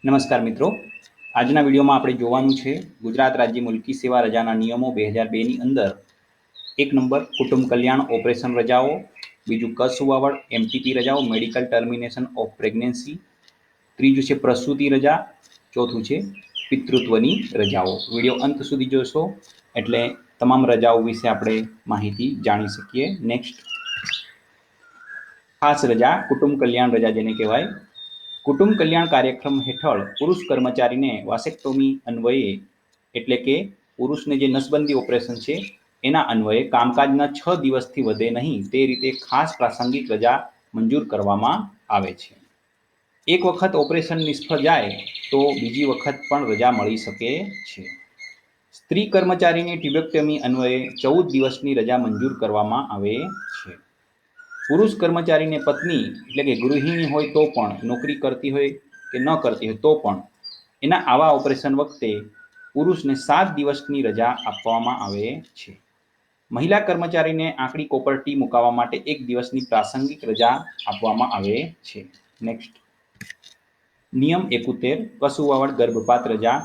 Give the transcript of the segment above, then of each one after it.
નમસ્કાર મિત્રો, આજના વિડીયોમાં આપણે જોવાનું છે ગુજરાત રાજ્ય મુલ્કી સેવા રજાના નિયમો 2002ની અંદર 1 નંબર કુટુંબ કલ્યાણ ઓપરેશન રજાઓ, બીજું કસુવાવડ એમટીપી રજાઓ મેડિકલ ટર્મિનેશન ઓફ પ્રેગ્નન્સી, ત્રીજું છે પ્રસૂતિ રજા, ચોથું છે પિતૃત્વની રજાઓ। વિડીયો અંત સુધી જોશો એટલે તમામ રજાઓ વિશે આપણે માહિતી જાણી શકીએ। નેક્સ્ટ, ખાસ રજા કુટુંબ કલ્યાણ રજા જેને કહેવાય। કુટુંબ કલ્યાણ કાર્યક્રમ હેઠળ પુરુષ કર્મચારીને વાસેક્ટોમી અન્વયે એટલે કે પુરુષને જે નસબંધી ઓપરેશન છે એના અન્વયે કામકાજના 6 દિવસથી વધે નહીં તે રીતે ખાસ પ્રાસંગિક રજા મંજૂર કરવામાં આવે છે। એક વખત ઓપરેશન નિષ્ફળ જાય તો બીજી વખત પણ રજા મળી શકે છે। સ્ત્રી કર્મચારીની ટ્યુબેક્ટમી અન્વયે 14 દિવસની રજા મંજૂર કરવામાં આવે છે। પુરુષ કર્મચારીને પત્ની એટલે કે ગૃહિણી હોય તો પણ નોકરી કરતી હોય કે ન કરતી હોય તો પણ એના આવા ઓપરેશન વખતે પુરુષને 7 દિવસની રજા આપવામાં આવે છે। મહિલા કર્મચારીને આંકડી કોપરટી મુકાવવા માટે 1 દિવસની પ્રાસંગિક રજા આપવામાં આવે છે। નેક્સ્ટ, નિયમ 71 કસુવાવડ ગર્ભપાત રજા।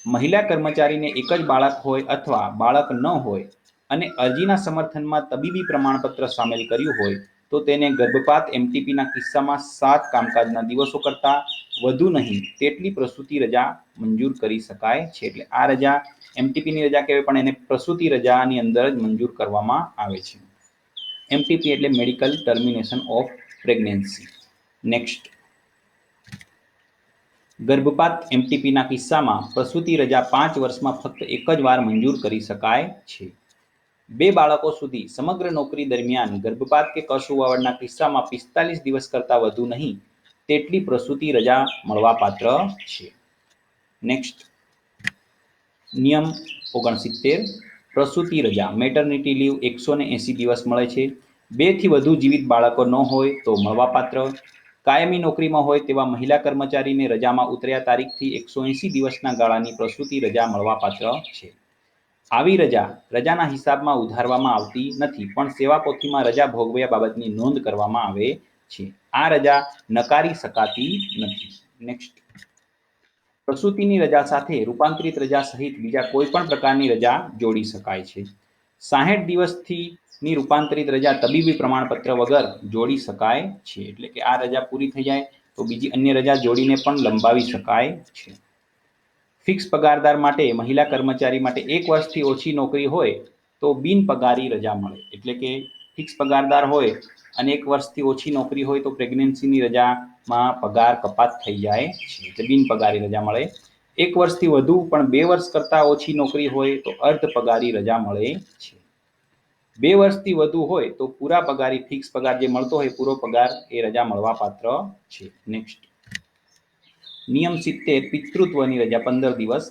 મહિલા કર્મચારીને એક જ બાળક હોય અથવા બાળક ન હોય અને અરજીના સમર્થનમાં તબીબી પ્રમાણપત્ર સામેલ કર્યું હોય તો તેને ગર્ભપાત એમટીપીના કિસ્સામાં 7 કામકાજના દિવસો કરતાં વધુ નહીં તેટલી પ્રસૂતિ રજા મંજૂર કરી શકાય છે। એટલે આ રજા એમટીપીની રજા કહેવાય પણ એને પ્રસૂતિ રજાની અંદર જ મંજૂર કરવામાં આવે છે। એમટીપી એટલે medical termination of pregnancy. Next, ગર્ભપાત એમટીપીના કિસ્સામાં પ્રસૂતિ રજા 5 વર્ષમાં ફક્ત એક જ વાર મંજૂર કરી શકાય છે। 2 બાળકો સુધી સમગ્ર નોકરી દરમિયાન ગર્ભપાત કે કસુવાવડના કિસ્સામાં 45 દિવસ કરતાં વધુ નહીં તેટલી પ્રસૂતિ રજા મળવાપાત્ર છે। નેક્સ્ટ, નિયમ 69 પ્રસૂતિ રજા મેટર્નિટી લીવ 180 દિવસ મળે છે। 2 થી વધુ જીવિત બાળકો ન હોય તો મળવાપાત્ર। કાયમી નોકરીમાં હોય તેવા મહિલા કર્મચારીને રજામાં ઉતર્યા તારીખથી 180 દિવસના ગાળાની પ્રસૂતિ રજા મળવાપાત્ર છે। આવી રજાના હિસાબમાં ઉધારવામાં આવતી નથી પણ સેવાપોથીમાં રજા ભોગવ્યા બાબતની નોંધ કરવામાં આવે છે। આ રજા નકારી શકાતી નથી। નેક્સ્ટ, પ્રસૂતિની રજા સાથે રૂપાંતરિત રજા સહિત બીજા કોઈ પણ પ્રકારની રજા જોડી શકાય છે। 60 દિવસની રૂપાંતરિત રજા તબીબી પ્રમાણપત્ર વગર જોડી શકાય છે। એટલે કે આ રજા પૂરી થઈ જાય તો બીજી અન્ય રજા જોડીને પણ લંબાવી શકાય છે। ફિક્સ પગારદાર માટે મહિલા કર્મચારી માટે 1 વર્ષથી ઓછી નોકરી હોય તો બિનપગારી રજા મળે। એટલે કે ફિક્સ પગારદાર હોય અને 1 વર્ષથી ઓછી નોકરી હોય તો પ્રેગ્નન્સીની રજામાં પગાર કપાત થઈ જાય છે એટલે બિનપગારી રજા મળે। 1 વર્ષથી વધુ પણ 2 વર્ષ કરતાં ઓછી નોકરી હોય તો અર્ધ પગારી રજા મળે છે। 2 વર્ષથી વધુ હોય તો પૂરા પગારી ફિક્સ પગાર જે મળતો હોય પૂરો પગાર એ રજા મળવાપાત્ર છે। નેક્સ્ટ, નિયમ 70 પિતૃત્વની રજા 15 દિવસ।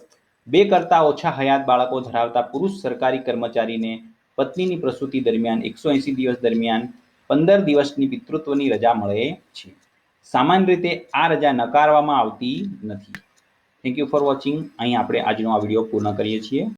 2 કરતાં ઓછા હયાત બાળકો ધરાવતા પુરુષ સરકારી કર્મચારીને પત્નીની પ્રસૂતિ દરમિયાન 180 દિવસ દરમિયાન 15 દિવસની પિતૃત્વની રજા મળે છે। સામાન્ય રીતે આ રજા નકારવામાં આવતી નથી। Thank you for watching. અહીં આપણે આજનો આ વિડીયો પૂર્ણ કરીએ છીએ।